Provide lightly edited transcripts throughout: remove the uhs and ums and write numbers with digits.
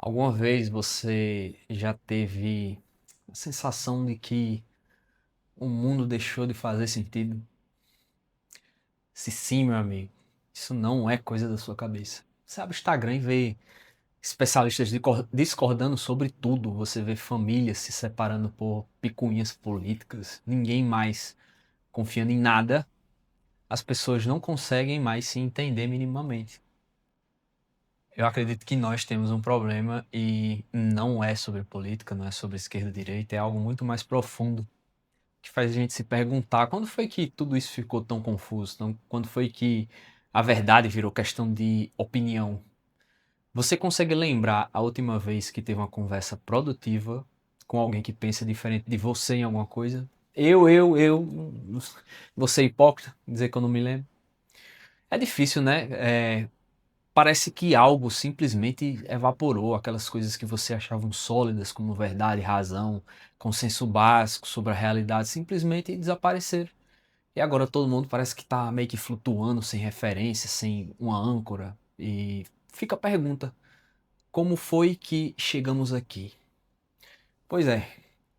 Alguma vez você já teve a sensação de que o mundo deixou de fazer sentido? Se sim, meu amigo, isso não é coisa da sua cabeça. Você abre o Instagram e vê especialistas discordando sobre tudo. Você vê famílias se separando por picuinhas políticas, ninguém mais confiando em nada. As pessoas não conseguem mais se entender minimamente. Eu acredito que nós temos um problema e não é sobre política, não é sobre esquerda e direita, é algo muito mais profundo que faz a gente se perguntar quando foi que tudo isso ficou tão confuso, quando foi que a verdade virou questão de opinião. Você consegue lembrar a última vez que teve uma conversa produtiva com alguém que pensa diferente de você em alguma coisa? Você é hipócrita, dizer que eu não me lembro. É difícil, né? Parece que algo simplesmente evaporou, aquelas coisas que você achavam sólidas como verdade, razão, consenso básico sobre a realidade, simplesmente desapareceram. E agora todo mundo parece que está meio que flutuando, sem referência, sem uma âncora. E fica a pergunta: como foi que chegamos aqui? Pois é,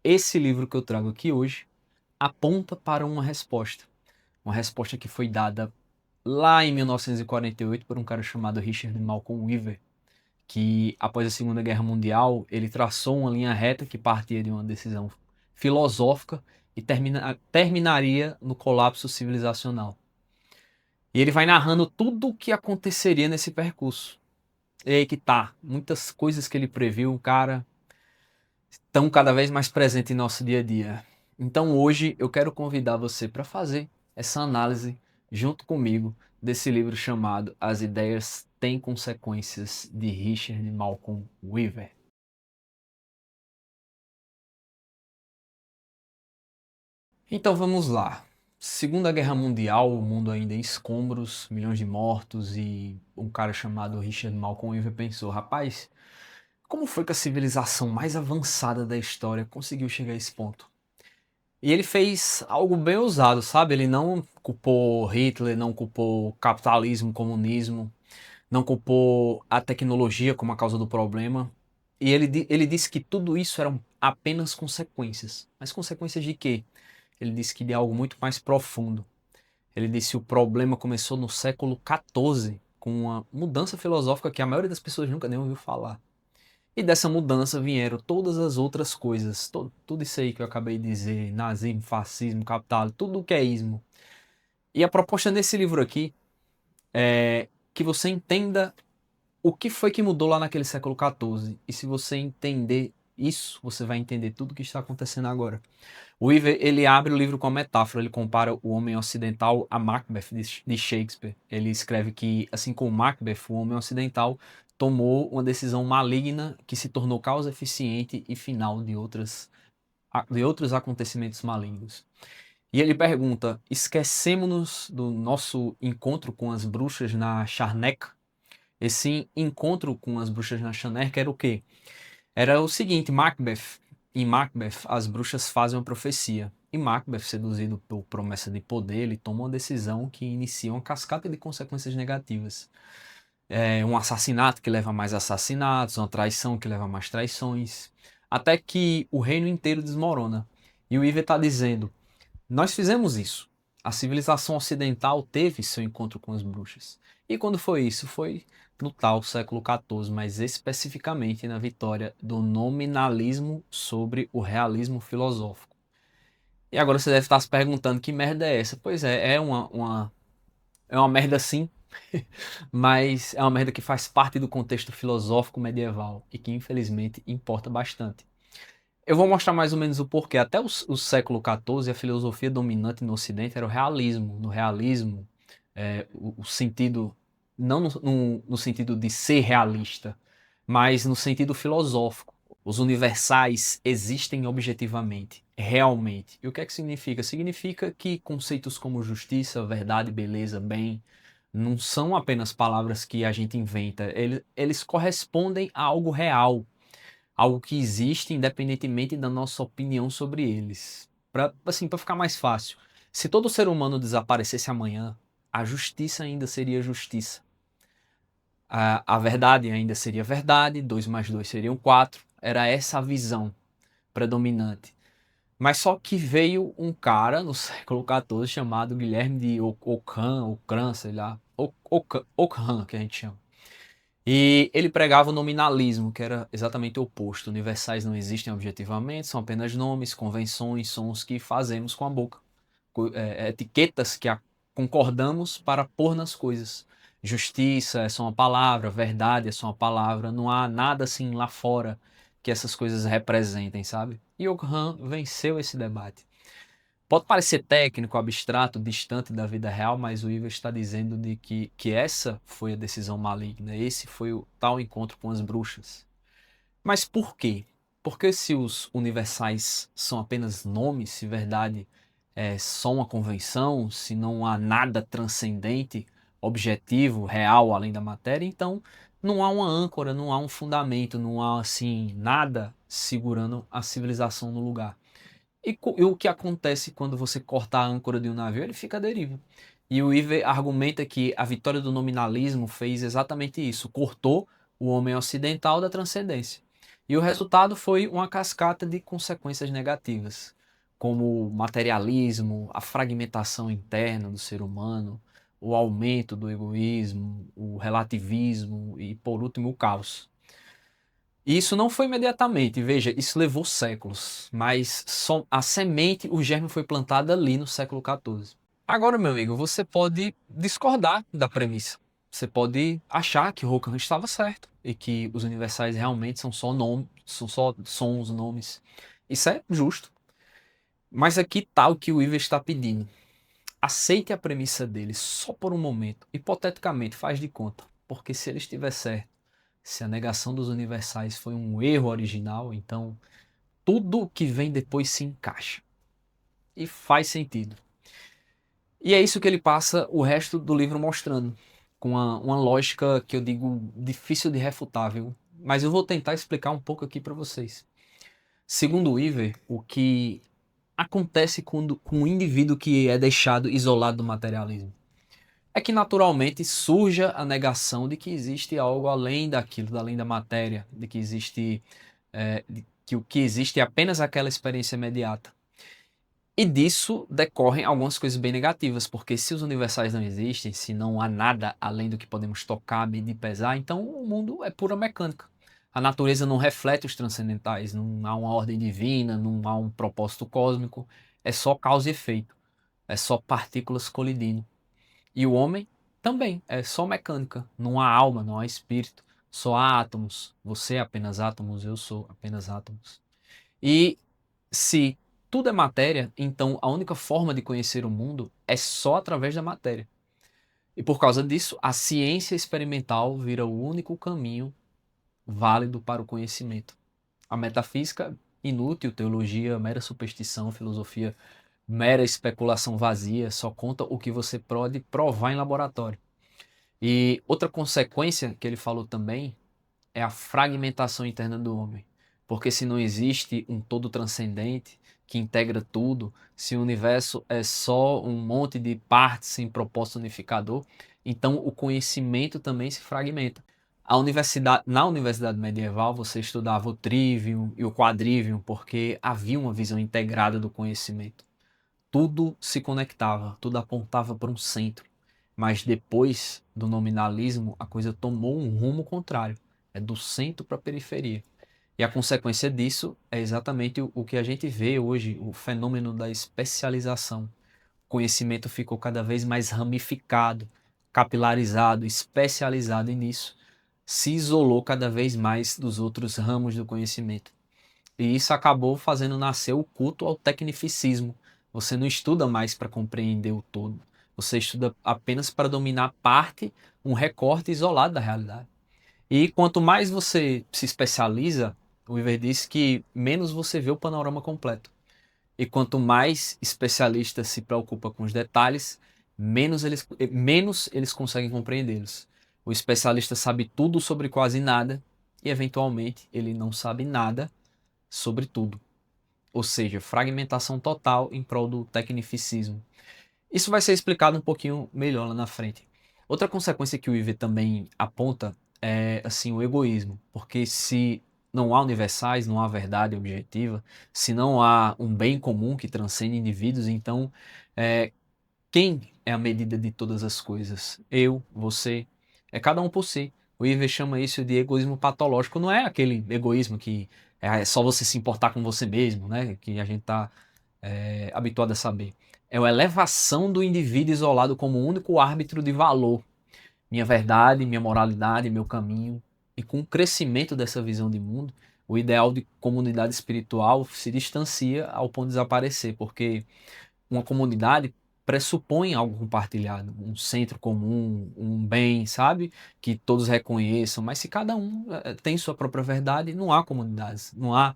esse livro que eu trago aqui hoje aponta para uma resposta. Uma resposta que foi dada lá em 1948 por um cara chamado Richard Malcolm Weaver, que após a Segunda Guerra Mundial ele traçou uma linha reta que partia de uma decisão filosófica e terminaria no colapso civilizacional. E ele vai narrando tudo o que aconteceria nesse percurso. E aí que tá, muitas coisas que ele previu, cara, estão cada vez mais presentes em nosso dia a dia. Então hoje eu quero convidar você para fazer essa análise junto comigo desse livro chamado As Ideias Têm Consequências, de Richard Malcolm Weaver. Então vamos lá. Segunda Guerra Mundial, o mundo ainda em escombros, milhões de mortos, e um cara chamado Richard Malcolm Weaver pensou: rapaz, como foi que a civilização mais avançada da história conseguiu chegar a esse ponto? E ele fez algo bem ousado, sabe? Ele não culpou Hitler, não culpou o capitalismo, o comunismo, não culpou a tecnologia como a causa do problema. E ele disse que tudo isso eram apenas consequências. Mas consequências de quê? Ele disse que de algo muito mais profundo. Ele disse que o problema começou no século XIV, com uma mudança filosófica que a maioria das pessoas nunca nem ouviu falar. E dessa mudança vieram todas as outras coisas, tudo isso aí que eu acabei de dizer, nazismo, fascismo, capital, tudo o que é ismo. E a proposta nesse livro aqui é que você entenda o que foi que mudou lá naquele século XIV. E se você entender isso, você vai entender tudo o que está acontecendo agora. O Weaver, ele abre o livro com uma metáfora, ele compara o homem ocidental a Macbeth de Shakespeare. Ele escreve que, assim como Macbeth, o homem ocidental tomou uma decisão maligna que se tornou causa eficiente e final de outros acontecimentos malignos. E ele pergunta: esquecemos-nos do nosso encontro com as bruxas na Charneca? Esse encontro com as bruxas na Charneca era o quê? Era o seguinte: em Macbeth, as bruxas fazem uma profecia. E Macbeth, seduzido por promessa de poder, ele toma uma decisão que inicia uma cascata de consequências negativas. Um assassinato que leva a mais assassinatos, uma traição que leva a mais traições, até que o reino inteiro desmorona. E o Iver está dizendo: nós fizemos isso. A civilização ocidental teve seu encontro com as bruxas. E quando foi isso? Foi no tal século XIV, mas especificamente na vitória do nominalismo sobre o realismo filosófico. E agora você deve estar se perguntando: que merda é essa? Pois é, é uma merda sim, mas é uma merda que faz parte do contexto filosófico medieval e que infelizmente importa bastante. Eu vou mostrar mais ou menos o porquê. Até o século XIV, a filosofia dominante no Ocidente era o realismo. No realismo, o sentido, não no sentido de ser realista, mas no sentido filosófico. Os universais existem objetivamente, realmente. E o que é que significa? Significa que conceitos como justiça, verdade, beleza, bem, não são apenas palavras que a gente inventa. Eles correspondem a algo real, algo que existe independentemente da nossa opinião sobre eles. Para ficar mais fácil, se todo ser humano desaparecesse amanhã, a justiça ainda seria justiça. A verdade ainda seria verdade, 2 mais 2 seriam 4. Era essa a visão predominante. Mas só que veio um cara no século XIV chamado Guilherme de Ockham, sei lá, Ockham, que a gente chama. E ele pregava o nominalismo, que era exatamente o oposto. Universais não existem objetivamente, são apenas nomes, convenções, sons que fazemos com a boca. Etiquetas que concordamos para pôr nas coisas. Justiça é só uma palavra, verdade é só uma palavra, não há nada assim lá fora que essas coisas representem, sabe? E Ockham venceu esse debate. Pode parecer técnico, abstrato, distante da vida real, mas o Iver está dizendo de que essa foi a decisão maligna, esse foi o tal encontro com as bruxas. Mas por quê? Porque se os universais são apenas nomes, se verdade é só uma convenção, se não há nada transcendente, objetivo, real além da matéria, então não há uma âncora, não há um fundamento, não há assim nada segurando a civilização no lugar. E o que acontece quando você corta a âncora de um navio? Ele fica à deriva. E o Iver argumenta que a vitória do nominalismo fez exatamente isso, cortou o homem ocidental da transcendência. E o resultado foi uma cascata de consequências negativas, como o materialismo, a fragmentação interna do ser humano, o aumento do egoísmo, o relativismo e, por último, o caos. E isso não foi imediatamente, veja, isso levou séculos, mas só a semente, o germe foi plantado ali no século XIV. Agora, meu amigo, você pode discordar da premissa. Você pode achar que Rockham estava certo e que os universais realmente são só nomes, são só sons, nomes. Isso é justo. Mas aqui está o que o Iver está pedindo. Aceite a premissa dele só por um momento. Hipoteticamente, faz de conta. Porque se ele estiver certo, se a negação dos universais foi um erro original, então tudo que vem depois se encaixa e faz sentido. E é isso que ele passa o resto do livro mostrando, com uma lógica que eu digo difícil de refutar, viu? Mas eu vou tentar explicar um pouco aqui para vocês. Segundo o Iver, o que acontece com o indivíduo que é deixado isolado do materialismo é que naturalmente surja a negação de que existe algo além daquilo, além da matéria, de que existe de que o que existe é apenas aquela experiência imediata. E disso decorrem algumas coisas bem negativas, porque se os universais não existem, se não há nada além do que podemos tocar, medir, pesar, então o mundo é pura mecânica. A natureza não reflete os transcendentais, não há uma ordem divina, não há um propósito cósmico, é só causa e efeito, é só partículas colidindo. E o homem também é só mecânica, não há alma, não há espírito, só há átomos. Você é apenas átomos, eu sou apenas átomos. E se tudo é matéria, então a única forma de conhecer o mundo é só através da matéria. E por causa disso, a ciência experimental vira o único caminho válido para o conhecimento. A metafísica, inútil, teologia, mera superstição, filosofia, mera especulação vazia, só conta o que você pode provar em laboratório. E outra consequência que ele falou também é a fragmentação interna do homem. Porque se não existe um todo transcendente que integra tudo, se o universo é só um monte de partes sem propósito unificador, então o conhecimento também se fragmenta. Na universidade medieval você estudava o trivium e o quadrivium porque havia uma visão integrada do conhecimento. Tudo se conectava, tudo apontava para um centro. Mas depois do nominalismo, a coisa tomou um rumo contrário. É do centro para a periferia. E a consequência disso é exatamente o que a gente vê hoje, o fenômeno da especialização. O conhecimento ficou cada vez mais ramificado, capilarizado, especializado e nisso se isolou cada vez mais dos outros ramos do conhecimento. E isso acabou fazendo nascer o culto ao tecnificismo. Você não estuda mais para compreender o todo. Você estuda apenas para dominar parte, um recorte isolado da realidade. E quanto mais você se especializa, o Weaver diz que menos você vê o panorama completo. E quanto mais especialista se preocupa com os detalhes, menos eles conseguem compreendê-los. O especialista sabe tudo sobre quase nada e, eventualmente, ele não sabe nada sobre tudo. Ou seja, fragmentação total em prol do tecnificismo. Isso vai ser explicado um pouquinho melhor lá na frente. Outra consequência que o Iver também aponta é assim o egoísmo, porque se não há universais, não há verdade objetiva, se não há um bem comum que transcende indivíduos, então é, quem é a medida de todas as coisas? Eu, você, é cada um por si. O Iver chama isso de egoísmo patológico. Não é aquele egoísmo que é só você se importar com você mesmo, né? Que a gente está habituado a saber. É a elevação do indivíduo isolado como único árbitro de valor. Minha verdade, minha moralidade, meu caminho. E com o crescimento dessa visão de mundo, o ideal de comunidade espiritual se distancia ao ponto de desaparecer, porque uma comunidade pressupõe algo compartilhado, um centro comum, um bem, sabe? Que todos reconheçam, mas se cada um tem sua própria verdade, não há comunidades, há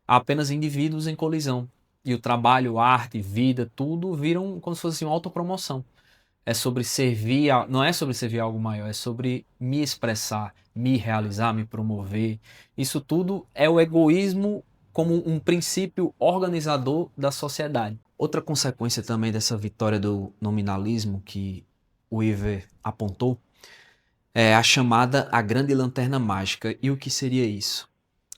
apenas indivíduos em colisão. E o trabalho, arte, vida, tudo viram como se fosse uma autopromoção. É sobre servir, não é sobre servir a algo maior, é sobre me expressar, me realizar, me promover. Isso tudo é o egoísmo como um princípio organizador da sociedade. Outra consequência também dessa vitória do nominalismo que o Iver apontou é a chamada a grande lanterna mágica. E o que seria isso?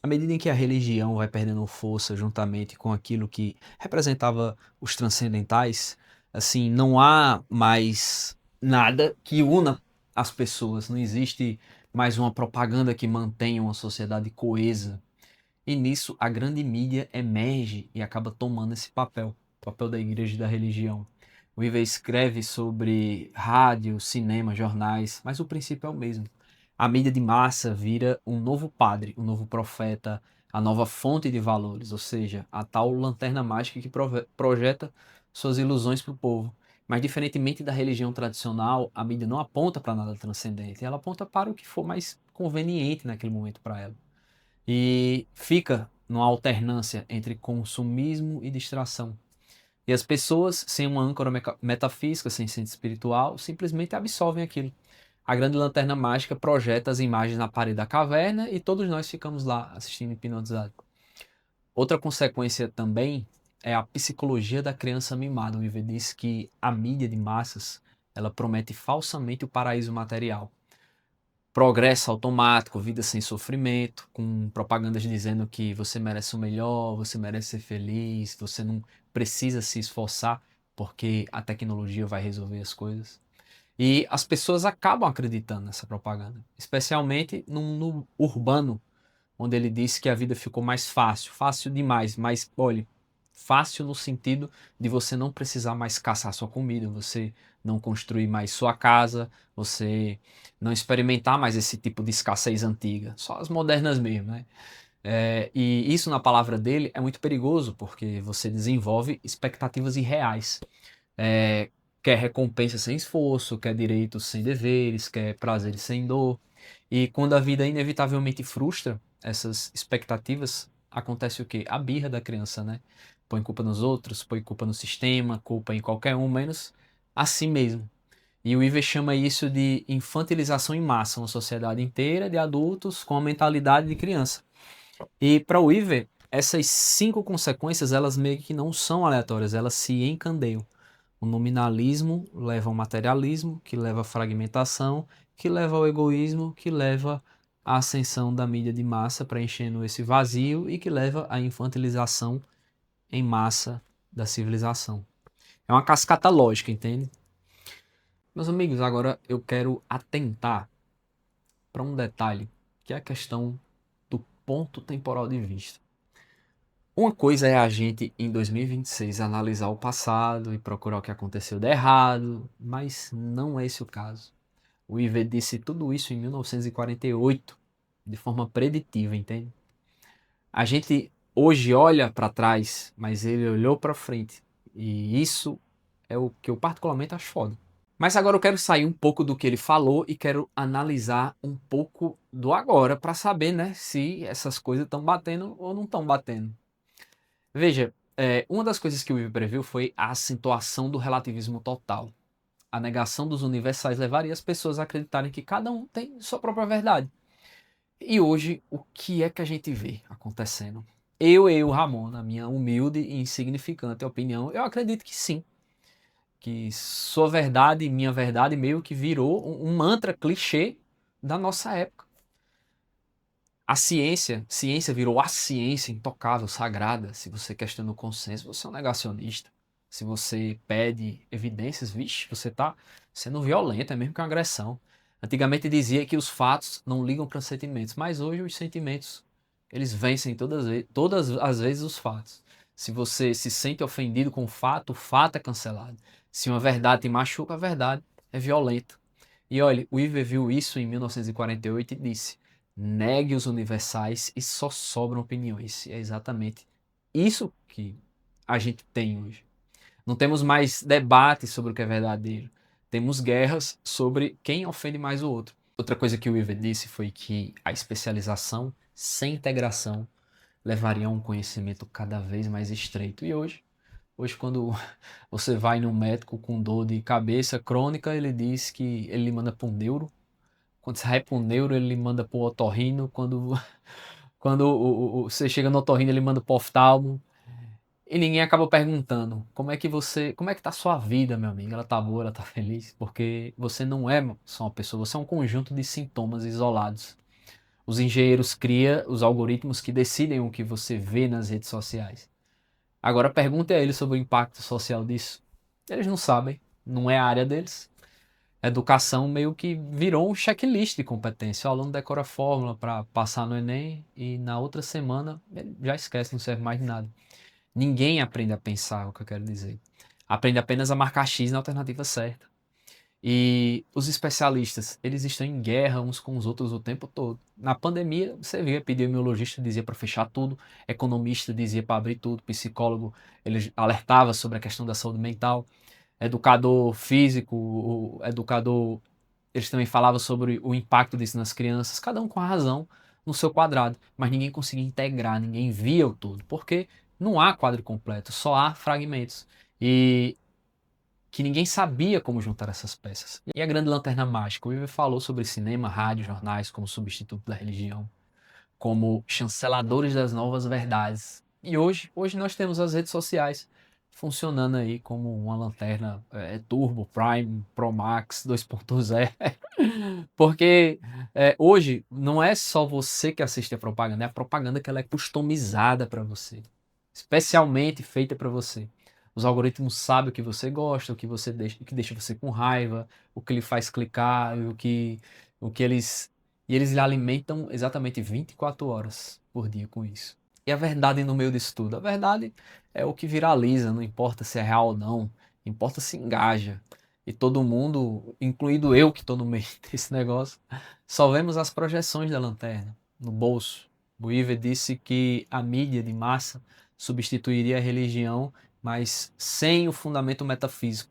À medida em que a religião vai perdendo força juntamente com aquilo que representava os transcendentais, assim, não há mais nada que una as pessoas, não existe mais uma propaganda que mantenha uma sociedade coesa. E nisso a grande mídia emerge e acaba tomando esse papel, o papel da igreja e da religião. O Iver escreve sobre rádio, cinema, jornais, mas o princípio é o mesmo. A mídia de massa vira um novo padre, um novo profeta, a nova fonte de valores, ou seja, a tal lanterna mágica que projeta suas ilusões para o povo. Mas diferentemente da religião tradicional, a mídia não aponta para nada transcendente, ela aponta para o que for mais conveniente naquele momento para ela. E fica numa alternância entre consumismo e distração. E as pessoas, sem uma âncora metafísica, sem centro espiritual, simplesmente absorvem aquilo. A grande lanterna mágica projeta as imagens na parede da caverna e todos nós ficamos lá assistindo hipnotizado. Outra consequência também é a psicologia da criança mimada. O Iver diz que a mídia de massas ela promete falsamente o paraíso material. Progresso automático, vida sem sofrimento, com propagandas dizendo que você merece o melhor, você merece ser feliz, você não precisa se esforçar porque a tecnologia vai resolver as coisas. E as pessoas acabam acreditando nessa propaganda, especialmente no urbano, onde ele disse que a vida ficou mais fácil, fácil demais, mas olhe, fácil no sentido de você não precisar mais caçar sua comida, você não construir mais sua casa, você não experimentar mais esse tipo de escassez antiga, só as modernas mesmo, né? E isso na palavra dele é muito perigoso, porque você desenvolve expectativas irreais. Quer recompensa sem esforço, quer direitos sem deveres, quer prazeres sem dor. E quando a vida inevitavelmente frustra essas expectativas, acontece o quê? A birra da criança, né? Põe culpa nos outros, põe culpa no sistema, culpa em qualquer um, menos a si mesmo. E o Iver chama isso de infantilização em massa, uma sociedade inteira de adultos com a mentalidade de criança. E para o Iver, essas 5 consequências, elas meio que não são aleatórias, elas se encandeiam. O nominalismo leva ao materialismo, que leva à fragmentação, que leva ao egoísmo, que leva à ascensão da mídia de massa preenchendo esse vazio e que leva à infantilização em massa da civilização. É uma cascata lógica, entende? Meus amigos, agora eu quero atentar para um detalhe, que é a questão do ponto temporal de vista. Uma coisa é a gente, em 2026, analisar o passado e procurar o que aconteceu de errado, mas não é esse o caso. O Iver disse tudo isso em 1948, de forma preditiva, entende? A gente hoje olha para trás, mas ele olhou para frente. E isso é o que eu particularmente acho foda. Mas agora eu quero sair um pouco do que ele falou e quero analisar um pouco do agora para saber, né, se essas coisas estão batendo ou não estão batendo. Veja, uma das coisas que o Iver previu foi a acentuação do relativismo total. A negação dos universais levaria as pessoas a acreditarem que cada um tem sua própria verdade. E hoje, o que é que a gente vê acontecendo? Ramon, na minha humilde e insignificante opinião, eu acredito que sim. que sua verdade e minha verdade meio que virou um mantra clichê da nossa época. A ciência virou a ciência intocável, sagrada. Se você questiona o consenso, você é um negacionista. Se você pede evidências, vixe, você está sendo violento, é mesmo que uma agressão. Antigamente dizia que os fatos não ligam para os sentimentos, mas hoje os sentimentos, eles vencem todas as vezes os fatos. Se você se sente ofendido com o fato é cancelado. Se uma verdade te machuca, a verdade é violenta. E olha, o Iver viu isso em 1948 e disse: negue os universais e só sobram opiniões. E é exatamente isso que a gente tem hoje. Não temos mais debates sobre o que é verdadeiro. Temos guerras sobre quem ofende mais o outro. Outra coisa que o Iver disse foi que a especialização sem integração levaria a um conhecimento cada vez mais estreito. E hoje quando você vai num médico com dor de cabeça crônica, ele diz que ele lhe manda para um neuro. Quando você vai para um neuro, ele lhe manda para o otorrino. Quando você chega no otorrino, ele manda para o oftalmo. E ninguém acaba perguntando como é que tá a sua vida, meu amigo? Ela tá boa, ela tá feliz? Porque você não é só uma pessoa, você é um conjunto de sintomas isolados. Os engenheiros criam os algoritmos que decidem o que você vê nas redes sociais. Agora pergunte a eles sobre o impacto social disso. Eles não sabem, não é a área deles. A educação meio que virou um checklist de competência. O aluno decora a fórmula para passar no Enem e na outra semana ele já esquece, não serve mais de nada. Ninguém aprende a pensar, é o que eu quero dizer. Aprende apenas a marcar X na alternativa certa. E os especialistas, eles estão em guerra uns com os outros o tempo todo. Na pandemia, você via, epidemiologista dizia para fechar tudo, economista dizia para abrir tudo, psicólogo, ele alertava sobre a questão da saúde mental, educador físico, o educador, eles também falavam sobre o impacto disso nas crianças, cada um com a razão no seu quadrado, mas ninguém conseguia integrar, ninguém via o todo, porque não há quadro completo, só há fragmentos. E que ninguém sabia como juntar essas peças. E a grande lanterna mágica? O Weaver falou sobre cinema, rádio, jornais como substituto da religião, como chanceladores das novas verdades. E hoje nós temos as redes sociais funcionando aí como uma lanterna Turbo, Prime, Pro Max 2.0. Porque hoje não é só você que assiste a propaganda, é a propaganda que ela é customizada para você, especialmente feita para você. Os algoritmos sabem o que você gosta, o que deixa você com raiva, o que lhe faz clicar, o que eles e eles lhe alimentam exatamente 24 horas por dia com isso. E a verdade no meio disso tudo? A verdade é o que viraliza, não importa se é real ou não, importa se engaja. E todo mundo, incluído eu que estou no meio desse negócio, só vemos as projeções da lanterna no bolso. O Iver disse que a mídia de massa substituiria a religião, mas sem o fundamento metafísico.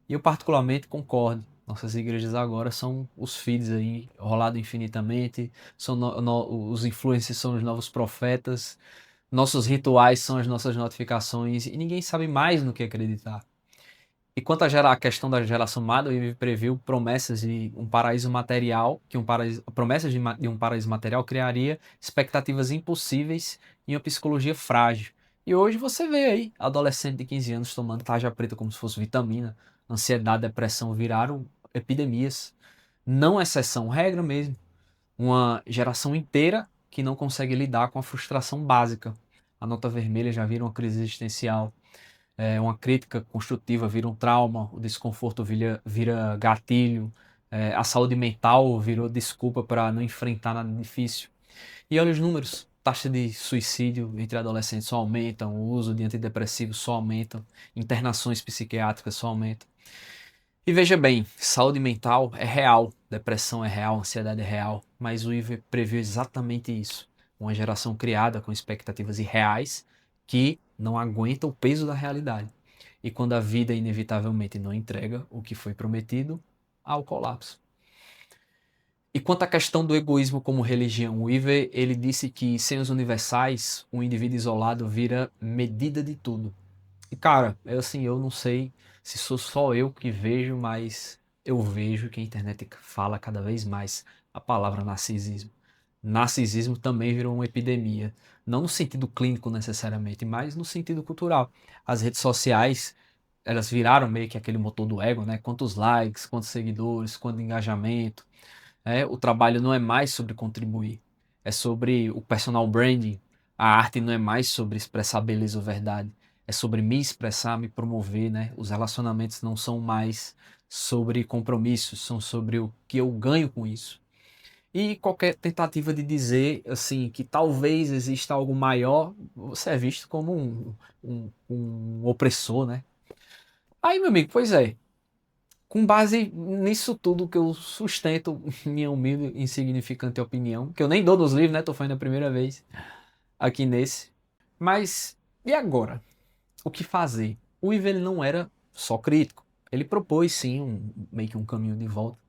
E eu particularmente concordo. Nossas igrejas agora são os feeds aí, rolado infinitamente, os influencers são os novos profetas, nossos rituais são as nossas notificações e ninguém sabe mais no que acreditar. E quanto à questão da geração Mada, ele previu promessas de um paraíso material, promessas de um paraíso material criaria expectativas impossíveis e uma psicologia frágil. E hoje você vê aí, adolescente de 15 anos tomando tarja preta como se fosse vitamina, ansiedade, depressão viraram epidemias. Não exceção, regra mesmo. Uma geração inteira que não consegue lidar com a frustração básica. A nota vermelha já vira uma crise existencial, uma crítica construtiva vira um trauma, o desconforto vira gatilho, a saúde mental virou desculpa para não enfrentar nada difícil. E olha os números, taxa de suicídio entre adolescentes só aumentam, o uso de antidepressivos só aumenta, internações psiquiátricas só aumentam. E veja bem, saúde mental é real, depressão é real, ansiedade é real, mas o Iver previu exatamente isso. Uma geração criada com expectativas irreais que não aguenta o peso da realidade. E quando a vida inevitavelmente não entrega o que foi prometido, há o colapso. E quanto à questão do egoísmo como religião, o Iver ele disse que sem os universais, um indivíduo isolado vira medida de tudo. E cara, eu não sei se sou só eu que vejo, mas eu vejo que a internet fala cada vez mais a palavra narcisismo. Narcisismo também virou uma epidemia, não no sentido clínico necessariamente, mas no sentido cultural. As redes sociais elas viraram meio que aquele motor do ego, né? Quantos likes, quantos seguidores, quanto engajamento. O trabalho não é mais sobre contribuir, é sobre o personal branding. A arte não é mais sobre expressar beleza ou verdade, é sobre me expressar, me promover, né? Os relacionamentos não são mais sobre compromissos, são sobre o que eu ganho com isso. E qualquer tentativa de dizer assim que talvez exista algo maior, você é visto como um opressor, né? Aí, meu amigo, pois é. Com base nisso tudo que eu sustento, minha humilde e insignificante opinião, que eu nem dou nos livros, né? Tô falando a primeira vez aqui nesse. Mas, e agora? O que fazer? O Ivo ele não era só crítico. Ele propôs sim meio que um caminho de volta.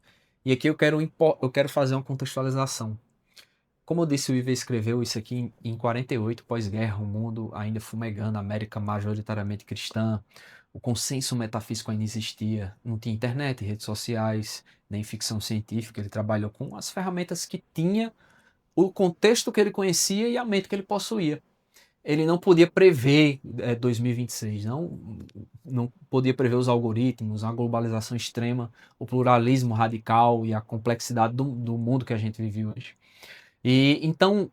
E aqui eu quero fazer uma contextualização. Como eu disse, o Ivo escreveu isso aqui em 48, pós-guerra, o mundo ainda fumegando, a América majoritariamente cristã, o consenso metafísico ainda existia, não tinha internet, redes sociais, nem ficção científica, ele trabalhou com as ferramentas que tinha, o contexto que ele conhecia e a mente que ele possuía. Ele não podia prever 2026, não podia prever os algoritmos, a globalização extrema, o pluralismo radical e a complexidade do mundo que a gente vive hoje. E então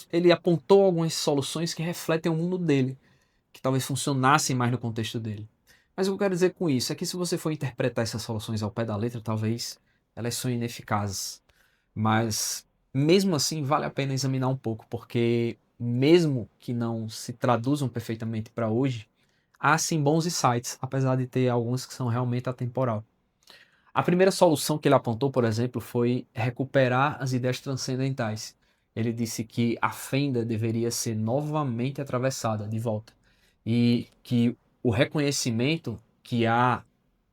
ele apontou algumas soluções que refletem o mundo dele, que talvez funcionassem mais no contexto dele. Mas o que eu quero dizer com isso é que se você for interpretar essas soluções ao pé da letra, talvez elas são ineficazes. Mas mesmo assim vale a pena examinar um pouco, porque mesmo que não se traduzam perfeitamente para hoje, há sim bons insights, apesar de ter alguns que são realmente atemporal. A primeira solução que ele apontou, por exemplo, foi recuperar as ideias transcendentais. Ele disse que a fenda deveria ser novamente atravessada de volta e que o reconhecimento que há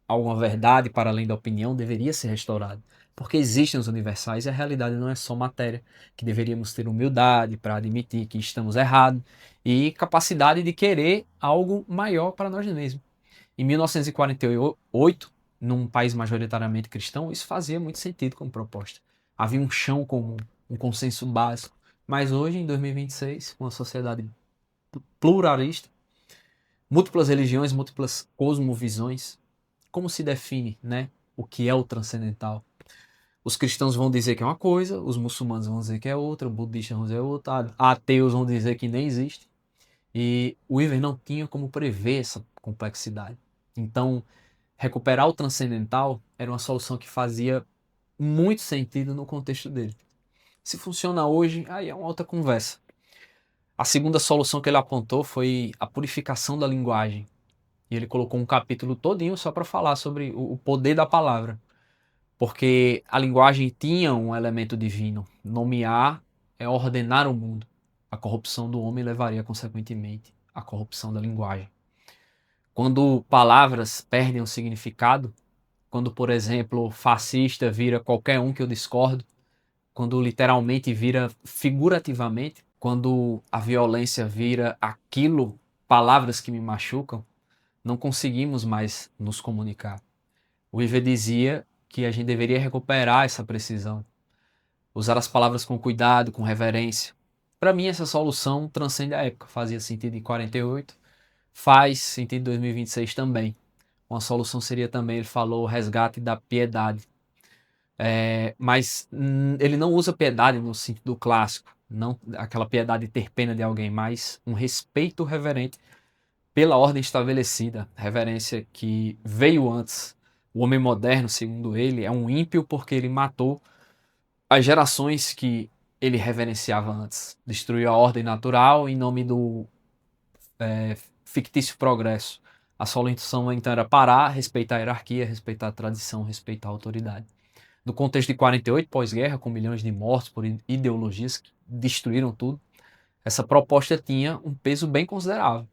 alguma verdade para além da opinião deveria ser restaurado, porque existem os universais e a realidade não é só matéria, que deveríamos ter humildade para admitir que estamos errados e capacidade de querer algo maior para nós mesmos. Em 1948, num país majoritariamente cristão, isso fazia muito sentido como proposta. Havia um chão comum, um consenso básico. Mas hoje, em 2026, com uma sociedade pluralista, múltiplas religiões, múltiplas cosmovisões, como se define, né, o que é o transcendental? Os cristãos vão dizer que é uma coisa, os muçulmanos vão dizer que é outra, os budistas vão dizer outra, ateus vão dizer que nem existe. E o Weaver não tinha como prever essa complexidade. Então, recuperar o transcendental era uma solução que fazia muito sentido no contexto dele. Se funciona hoje, aí é uma outra conversa. A segunda solução que ele apontou foi a purificação da linguagem. E ele colocou um capítulo todinho só para falar sobre o poder da palavra. Porque a linguagem tinha um elemento divino. Nomear é ordenar o mundo. A corrupção do homem levaria, consequentemente, à corrupção da linguagem. Quando palavras perdem o significado, quando, por exemplo, fascista vira qualquer um que eu discordo, quando literalmente vira figurativamente, quando a violência vira aquilo, palavras que me machucam, não conseguimos mais nos comunicar. O Iver dizia que a gente deveria recuperar essa precisão, usar as palavras com cuidado, com reverência. Para mim, essa solução transcende a época, fazia sentido em 48, faz sentido em 2026 também. Uma solução seria também, ele falou, o resgate da piedade. Mas ele não usa piedade no sentido clássico, não aquela piedade de ter pena de alguém, mas um respeito reverente pela ordem estabelecida, reverência que veio antes. O homem moderno, segundo ele, é um ímpio porque ele matou as gerações que ele reverenciava antes. Destruiu a ordem natural em nome do fictício progresso. A solução então era parar, respeitar a hierarquia, respeitar a tradição, respeitar a autoridade. No contexto de 48, pós-guerra, com milhões de mortos por ideologias que destruíram tudo, essa proposta tinha um peso bem considerável.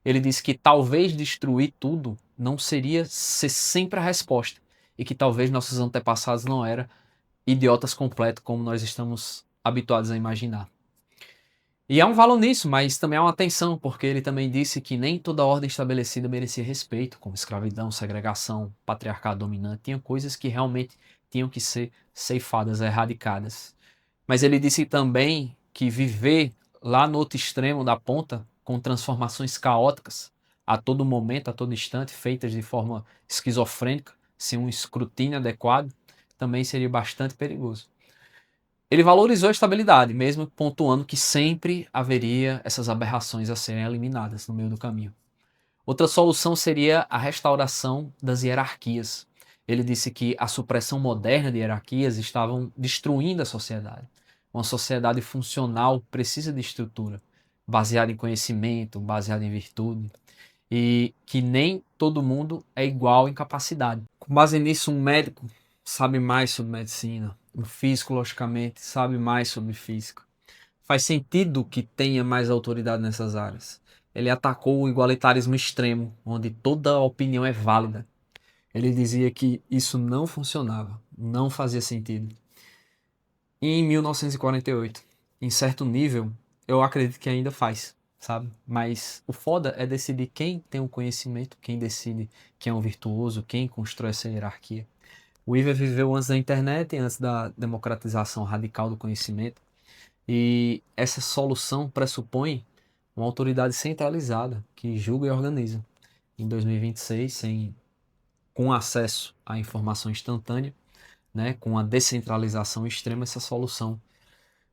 Ele disse que talvez destruir tudo não seria ser sempre a resposta e que talvez nossos antepassados não eram idiotas completos como nós estamos habituados a imaginar. E há um valor nisso, mas também há uma tensão, porque ele também disse que nem toda ordem estabelecida merecia respeito, como escravidão, segregação, patriarcado dominante, tinha coisas que realmente tinham que ser ceifadas, erradicadas. Mas ele disse também que viver lá no outro extremo da ponta, com transformações caóticas, a todo momento, a todo instante, feitas de forma esquizofrênica, sem um escrutínio adequado, também seria bastante perigoso. Ele valorizou a estabilidade, mesmo pontuando que sempre haveria essas aberrações a serem eliminadas no meio do caminho. Outra solução seria a restauração das hierarquias. Ele disse que a supressão moderna de hierarquias estavam destruindo a sociedade. Uma sociedade funcional precisa de estrutura, baseada em conhecimento, baseada em virtude, e que nem todo mundo é igual em capacidade. Com base nisso, um médico sabe mais sobre medicina, um físico, logicamente, sabe mais sobre física. Faz sentido que tenha mais autoridade nessas áreas. Ele atacou o igualitarismo extremo, onde toda opinião é válida. Ele dizia que isso não funcionava, não fazia sentido. E em 1948, em certo nível, eu acredito que ainda faz, sabe? Mas o foda é decidir quem tem o conhecimento, quem decide quem é um virtuoso, quem constrói essa hierarquia. O Weaver viveu antes da internet e antes da democratização radical do conhecimento. E essa solução pressupõe uma autoridade centralizada que julga e organiza. Em 2026, com acesso à informação instantânea, né, com a descentralização extrema, essa solução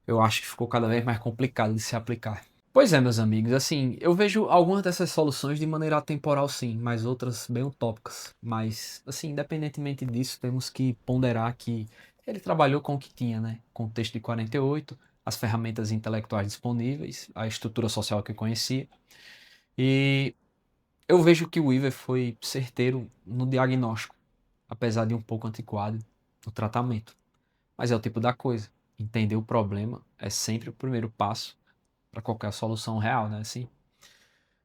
eu acho que ficou cada vez mais complicado de se aplicar. Pois é, meus amigos, assim, eu vejo algumas dessas soluções de maneira atemporal sim, mas outras bem utópicas. Mas, assim, independentemente disso, temos que ponderar que ele trabalhou com o que tinha, né? Contexto de 48, as ferramentas intelectuais disponíveis, a estrutura social que conhecia. E eu vejo que o Weaver foi certeiro no diagnóstico, apesar de um pouco antiquado no tratamento. Mas é o tipo da coisa. Entender o problema é sempre o primeiro passo para qualquer solução real, né? Assim.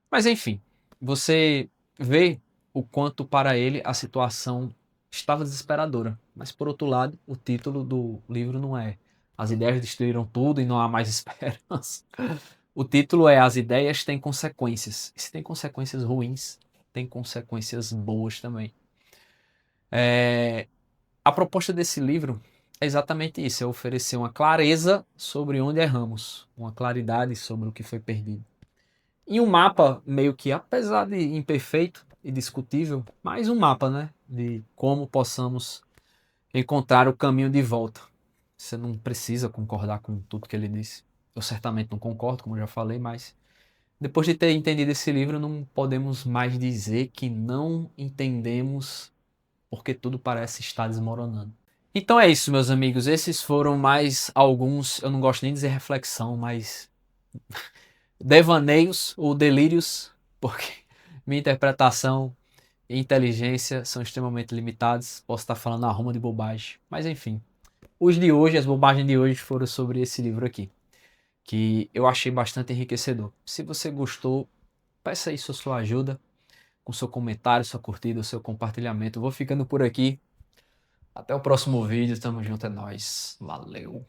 Mas enfim, você vê o quanto para ele a situação estava desesperadora. Mas por outro lado, o título do livro não é As ideias destruíram tudo e não há mais esperança. O título é As ideias têm consequências. E se tem consequências ruins, tem consequências boas também. A proposta desse livro é exatamente isso, é oferecer uma clareza sobre onde erramos, uma claridade sobre o que foi perdido. E um mapa meio que, apesar de imperfeito e discutível, mais um mapa, né, de como possamos encontrar o caminho de volta. Você não precisa concordar com tudo que ele disse. Eu certamente não concordo, como eu já falei, mas depois de ter entendido esse livro, não podemos mais dizer que não entendemos porque tudo parece estar desmoronando. Então é isso, meus amigos. Esses foram mais alguns, eu não gosto nem de dizer reflexão, mas devaneios ou delírios, porque minha interpretação e inteligência são extremamente limitados. Posso estar falando a ruma de bobagem, mas enfim. Os de hoje, as bobagens de hoje foram sobre esse livro aqui, que eu achei bastante enriquecedor. Se você gostou, peça aí sua ajuda, com seu comentário, sua curtida, seu compartilhamento. Eu vou ficando por aqui. Até o próximo vídeo. Tamo junto, é nóis. Valeu.